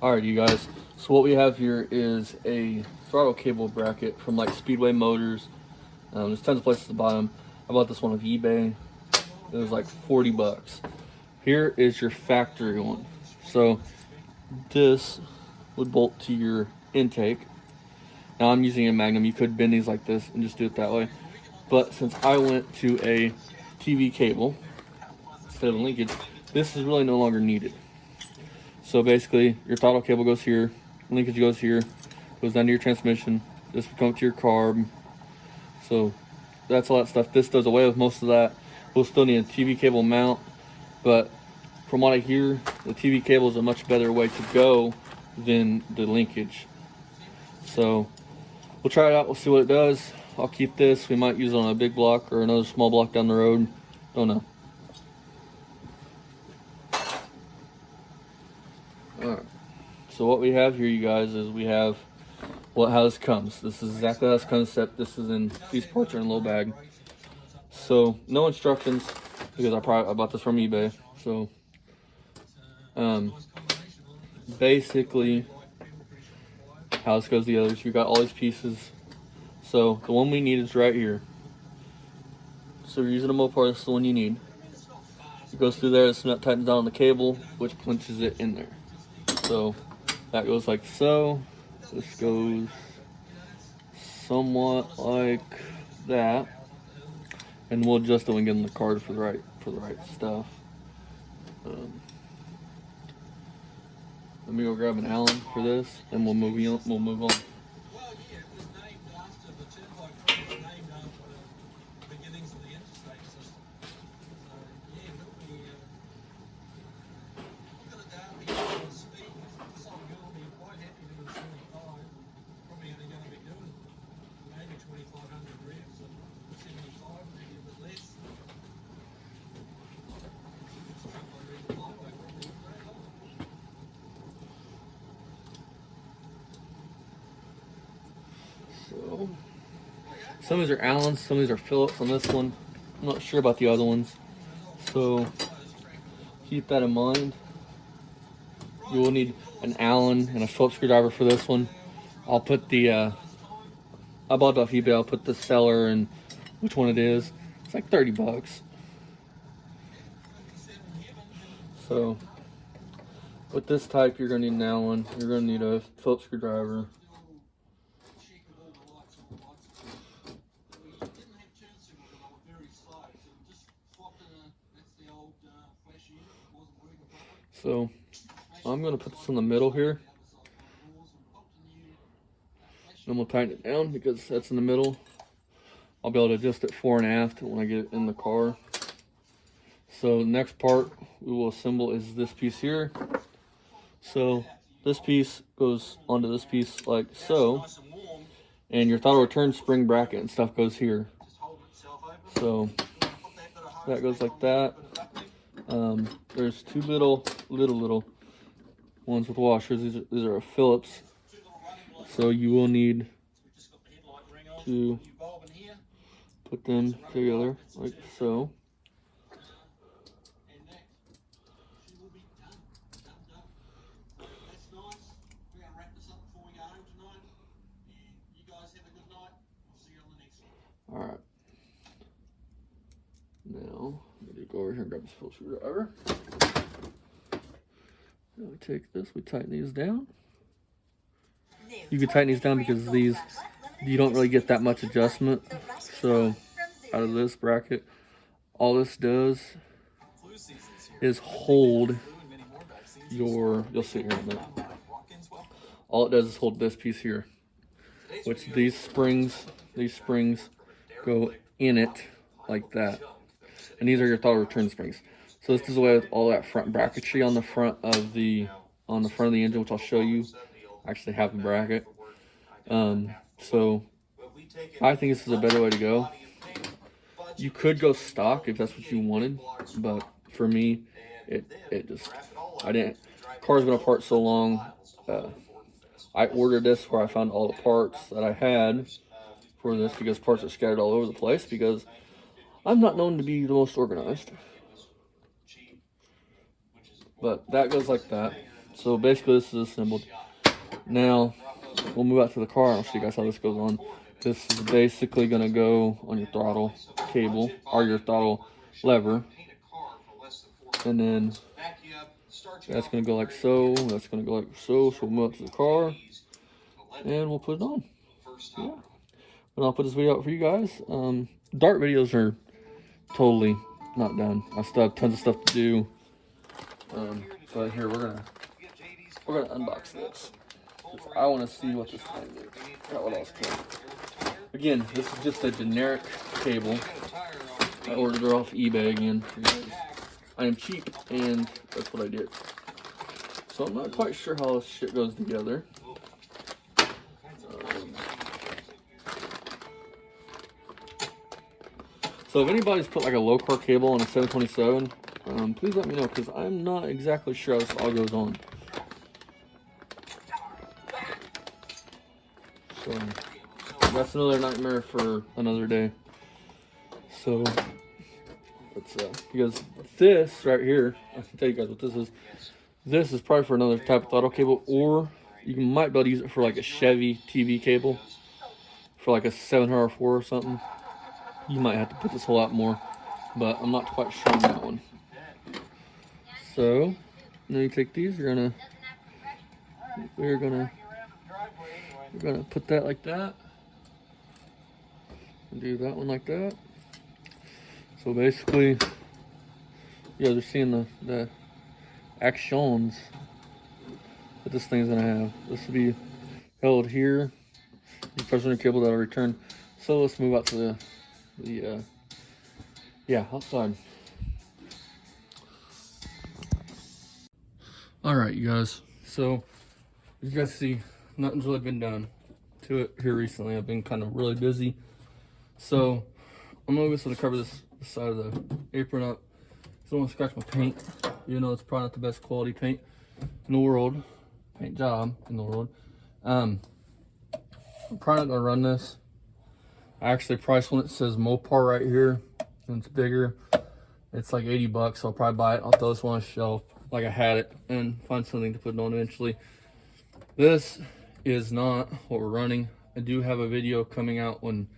Alright, you guys. So what we have here is a throttle cable bracket from like Speedway Motors. There's tons of places to buy them. I bought this one off eBay. It was like 40 bucks. Here is your factory one. So this would bolt to your intake. Now I'm using a magnum. You could bend these like this and just do it that way. But since I went to a TV cable instead of a linkage, this is really no longer needed. So basically, your throttle cable goes here, linkage goes here, goes down to your transmission. This will come to your carb. So that's all that stuff. This does away with most of that. We'll still need a TV cable mount, but from what I hear, the TV cable is a much better way to go than the linkage. So we'll try it out. We'll see what it does. I'll keep this. We might use it on a big block or another small block down the road. Don't know. Alright. So what we have here, you guys, is we have how this comes. This is exactly how this comes, except this is in, these parts are in a little bag. So no instructions, because I bought this from eBay. So basically how this goes to the others, you got all these pieces. So the one we need is right here. So you're using a Mopar, this is the one you need. It goes through there, this nut tightens down on the cable, which clinches it in there. So that goes like so. This goes somewhat like that, and we'll adjust it when getting the card for the right stuff. Let me go grab an Allen for this, and we'll move on. So, some of these are Allens, some of these are Phillips on this one. I'm not sure about the other ones. So keep that in mind. You will need an Allen and a Phillips screwdriver for this one. I'll put the, I bought it off eBay. I'll put the seller and which one it is. It's like 30 bucks. So with this type, you're going to need an Allen. You're going to need a Phillips screwdriver. So I'm going to put this in the middle here. And we'll tighten it down because that's in the middle. I'll be able to adjust it fore and aft when I get it in the car. So the next part we will assemble is this piece here. So this piece goes onto this piece like so. And your throttle return spring bracket and stuff goes here. So that goes like that. There's two little ones with washers. These are a Phillips. So you will need to put them together like so. Alright. Now, I'm going to go over here and grab this Phillips screwdriver. Now we take this, we tighten these down. You can tighten these down because these, you don't really get that much adjustment. So, out of this bracket, all this does is hold your, you'll see here in a minute. All it does is hold this piece here, which these springs go in it like that. And these are your throttle return springs. So this does away with all that front bracketry on the front of the engine, which I'll show you. I actually have the bracket. So I think this is a better way to go. You could go stock if that's what you wanted, but for me, car's been apart so long. I ordered this where I found all the parts that I had for this because parts are scattered all over the place because I'm not known to be the most organized. But that goes like that. So basically this is assembled. Now, we'll move out to the car and I'll show you guys how this goes on. This is basically going to go on your throttle cable, or your throttle lever. And then that's going to go like so, that's going to go like so. So we'll move up to the car and we'll put it on. Yeah. And I'll put this video out for you guys. Dart videos are totally not done. I still have tons of stuff to do. But here we're gonna unbox this. I want to see what this thing is. Not what else can. Again, this is just a generic cable. I ordered it off eBay again. I am cheap, and that's what I did. So I'm not quite sure how this shit goes together. So if anybody's put like a low car cable on a 727, please let me know, because I'm not exactly sure how this all goes on. So that's another nightmare for another day. So let's because this right here, I can tell you guys what this is. This is probably for another type of throttle cable, or you might be able to use it for like a Chevy TV cable, for like a 704 or something. You might have to put this a lot more, but I'm not quite sure on that one. So now you take these. We're gonna put that like that, and do that one like that. So basically, you guys are seeing the actions that this thing's gonna have. This will be held here. You press on your cable, that'll return. So let's move out to the outside. All right, you guys. So as you guys see, nothing's really been done to it here recently. I've been kind of really busy. So I'm just gonna cover this side of the apron up. So I don't want to scratch my paint. You know, it's probably not the best quality paint in the world, paint job in the world. I'm probably not gonna run this. I actually priced one that says Mopar right here, and it's bigger. It's like 80 bucks, so I'll probably buy it. I'll throw this one on a shelf like I had it and find something to put it on eventually. This is not what we're running. I do have a video coming out when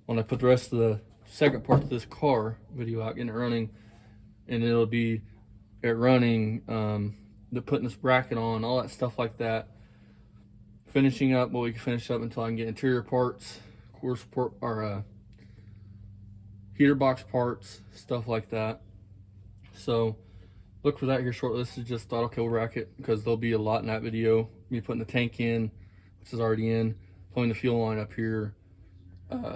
I put the rest of the second part of this car video out, getting it running, and it'll be it running, the putting this bracket on, all that stuff like that. Finishing up what we can finish up until I can get interior parts, core support, or heater box parts, stuff like that. So look for that here shortly. This is just throttle cable bracket, because there'll be a lot in that video. Me putting the tank in, which is already in, pulling the fuel line up here,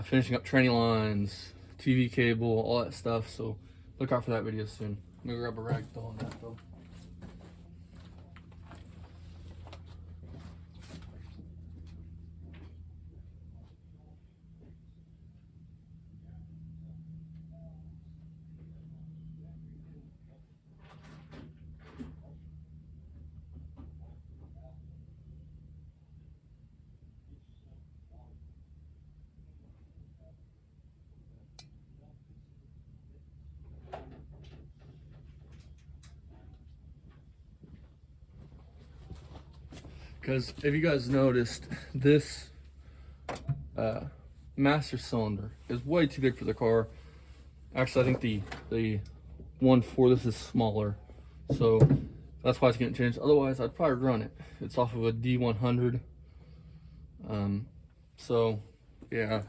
finishing up training lines, TV cable, all that stuff. So look out for that video soon. Let me grab a rag though on that though. Because if you guys noticed, this master cylinder is way too big for the car. Actually, I think the one for this is smaller, so that's why it's getting changed. Otherwise, I'd probably run it. It's off of a D100. So yeah,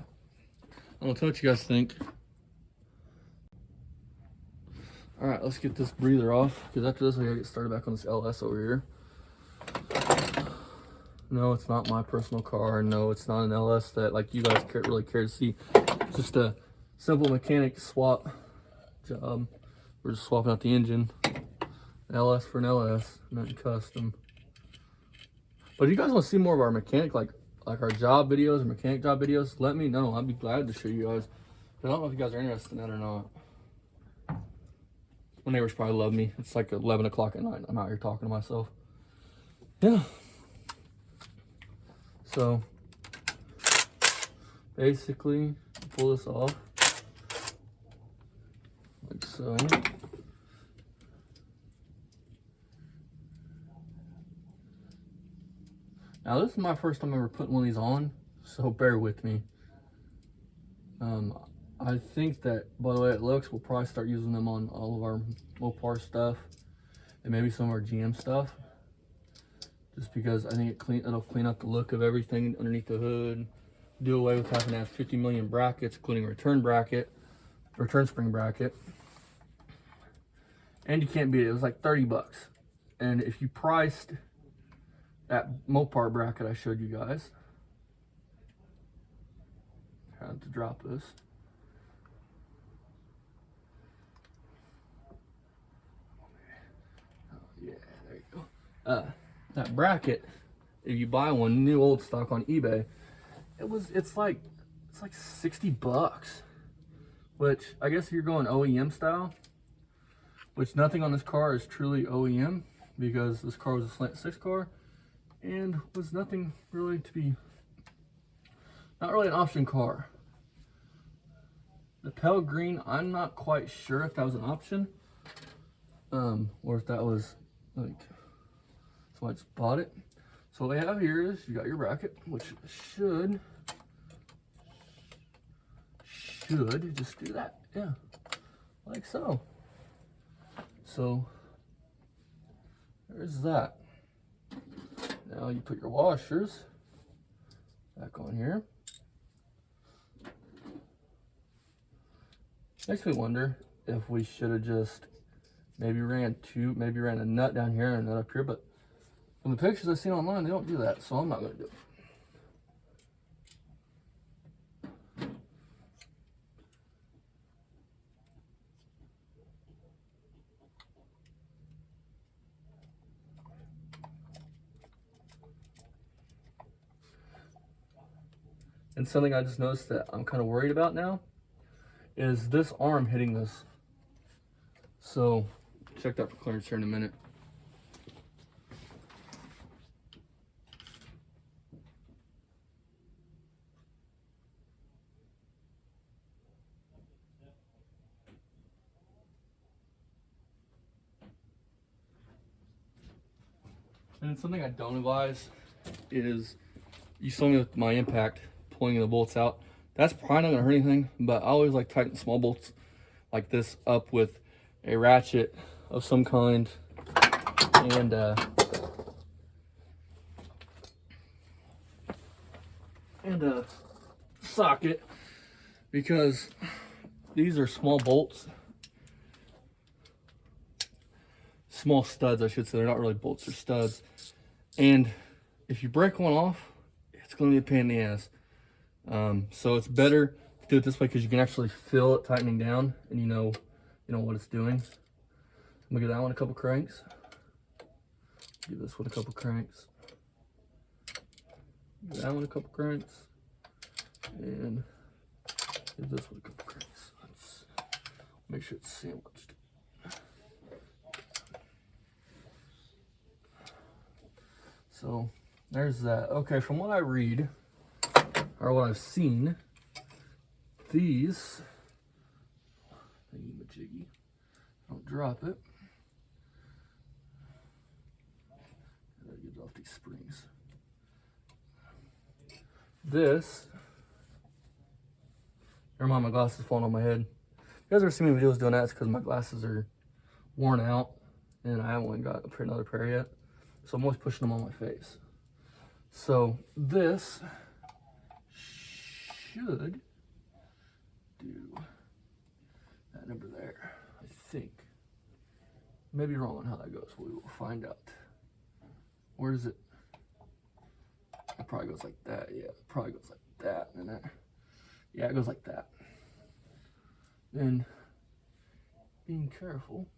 I don't know what you guys think. All right, let's get this breather off, because after this, I gotta get started back on this LS over here. No, it's not my personal car. No, it's not an LS that like you guys really care to see. It's just a simple mechanic swap job. We're just swapping out the engine. An LS for an LS, nothing custom. But if you guys want to see more of our mechanic, like our job videos or mechanic job videos, let me know. I'd be glad to show you guys. But I don't know if you guys are interested in that or not. My neighbors probably love me. It's like 11 o'clock at night. I'm out here talking to myself. Yeah. So basically, pull this off like so. Now this is my first time ever putting one of these on, so bear with me. I think that by the way it looks, we'll probably start using them on all of our Mopar stuff and maybe some of our GM stuff, just because I think it'll clean up the look of everything underneath the hood, do away with having to have 50 million brackets, including a return spring bracket. And you can't beat it. It was like 30 bucks. And if you priced that Mopar bracket I showed you guys, I have to drop this. Oh, yeah, there you go. That bracket, if you buy one new old stock on eBay, it's like 60 bucks. Which I guess if you're going OEM style, which nothing on this car is truly OEM, because this car was a slant 6 car and was nothing really to be, not really an option car. The pale green, I'm not quite sure if that was an option, or if that was like, so I just bought it. So what we have here is, you got your bracket, which should just do that, yeah, like so. So there's that. Now you put your washers back on here. Makes me wonder if we should have just maybe ran a nut down here and a nut up here, but from the pictures I've seen online, they don't do that, so I'm not gonna do it. And something I just noticed that I'm kind of worried about now is this arm hitting this. So check that for clearance here in a minute. And something I don't advise is, you saw me with my impact pulling the bolts out. That's probably not gonna hurt anything, but I always like tighten small bolts like this up with a ratchet of some kind and a socket, because these are small bolts, small studs I should say. They're not really bolts, they're studs, and if you break one off, it's going to be a pain in the ass. So it's better to do it this way, because you can actually feel it tightening down, and you know what it's doing. I'm gonna give that one a couple cranks. Give this one a couple cranks. Give that one a couple cranks, and give this one a couple cranks. Let's make sure it's sandwiched. So there's that. Okay, from what I read, or what I've seen, these, thingy-majiggy, don't drop it. I gotta get off these springs. This, never mind, my glasses falling on my head. If you guys ever seen me videos doing that, it's because my glasses are worn out and I haven't got another pair yet. So I'm always pushing them on my face. So this should do that number there, I think. Maybe wrong on how that goes. We will find out. Where is it? It probably goes like that. Yeah, it probably goes like that. And that. Yeah, it goes like that. Then, being careful,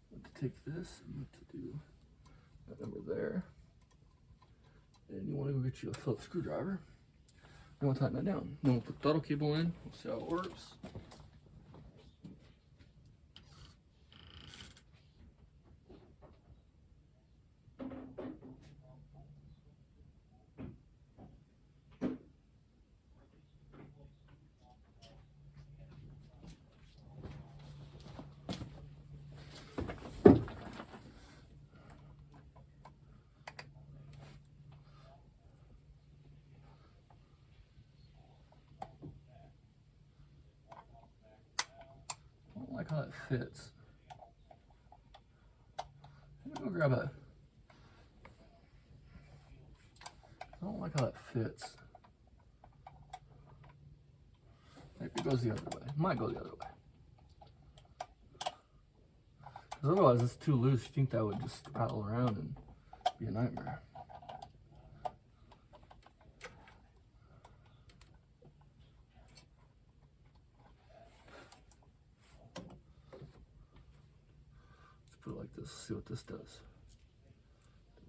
you have to take this and you have to do that number there. And you want to go get you a Phillips screwdriver. And we'll tighten that down. Then we'll put the throttle cable in. We'll see how it works. how it fits. I'm gonna go grab a. I don't like how it fits. Maybe it goes the other way. It might go the other way. Because otherwise it's too loose. You think that would just rattle around and be a nightmare. Let's put it like this, see what this does.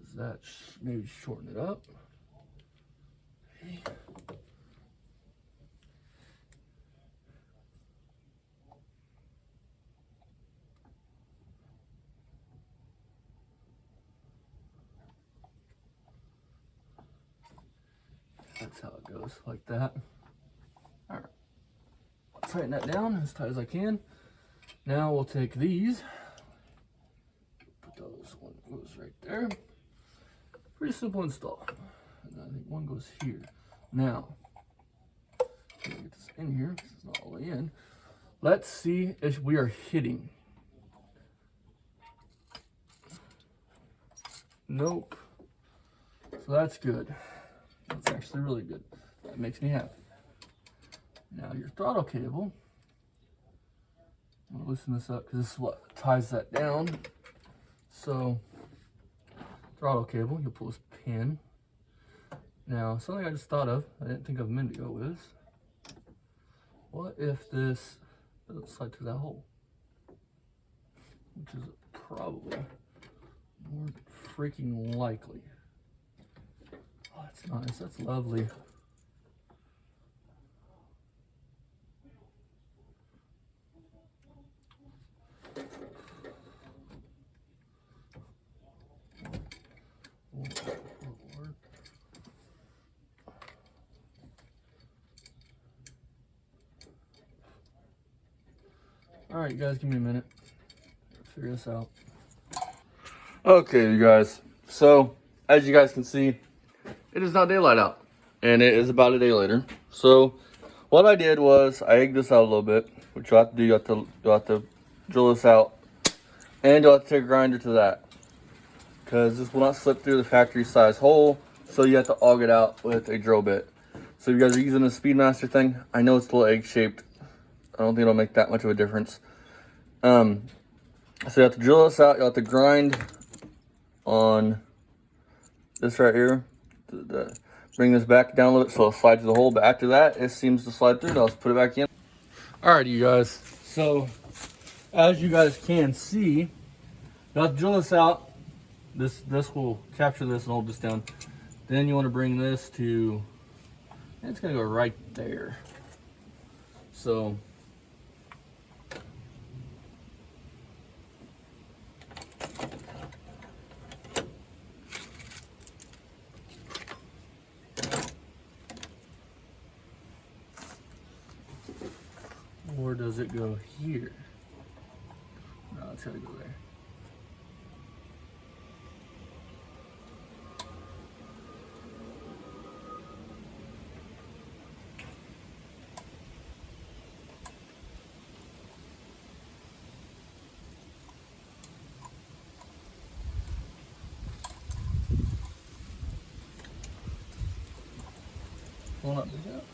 Does that maybe shorten it up? Okay. That's how it goes, like that. All right, tighten that down as tight as I can. Now we'll take these, put those, one goes right there. Pretty simple install. And I think one goes here. Now, get this in here, because it's not all the way in. Let's see if we are hitting. Nope. So that's good. That's actually really good. That makes me happy. Now your throttle cable. I'm gonna loosen this up because this is what ties that down. So, throttle cable, you'll pull this pin. Now, something I just thought of, I didn't think of a minute ago, is what if this doesn't slide through that hole? Which is probably more freaking likely. Oh, that's nice, that's lovely. All right, you guys, give me a minute. Figure this out. Okay, you guys. So, as you guys can see, it is not daylight out, and it is about a day later. So, what I did was I egged this out a little bit, which you'll have to do. You'll have to drill this out, and you'll have to take a grinder to that, because this will not slip through the factory size hole. So you have to aug it out with a drill bit. So if you guys are using the Speedmaster thing, I know it's a little egg shaped. I don't think it'll make that much of a difference. So you have to drill this out. You'll have to grind on this right here. Bring this back down a little bit so it'll slide through the hole. But after that, it seems to slide through. Now let's put it back in. Alright, you guys. So as you guys can see, you have to drill this out. This will capture this and hold this down. Then you want to bring this to, it's going to go right there. So or does it go here? No, it's got to go there. Pull up, big up.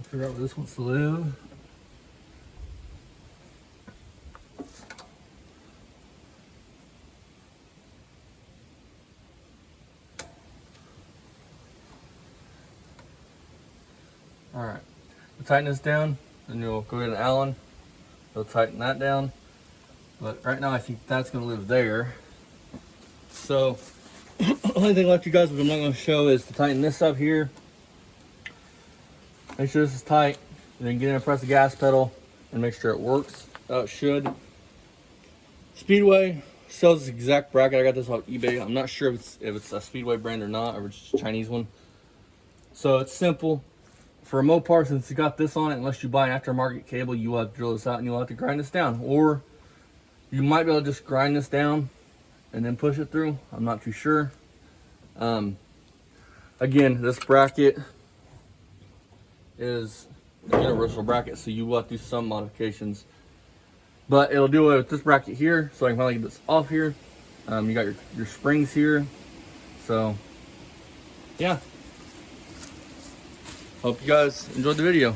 Figure out where this wants to live. All right, we'll tighten this down, then you'll go get an Allen. You'll tighten that down. But right now I think that's gonna live there. So only thing left, you guys, what I'm not gonna show is to tighten this up here. Make sure this is tight, and then get in and press the gas pedal and make sure it works. It should. Speedway sells this exact bracket. I got this off eBay. I'm not sure if it's a Speedway brand or not, or it's just a Chinese one. So it's simple. For a Mopar, since it's got this on it, unless you buy an aftermarket cable, you will have to drill this out and you'll have to grind this down. Or you might be able to just grind this down and then push it through. I'm not too sure. Again, this bracket is a universal bracket, so you will have to do some modifications. But it'll do it with this bracket here, so I can finally get this off here. You got your springs here. So, yeah. Hope you guys enjoyed the video.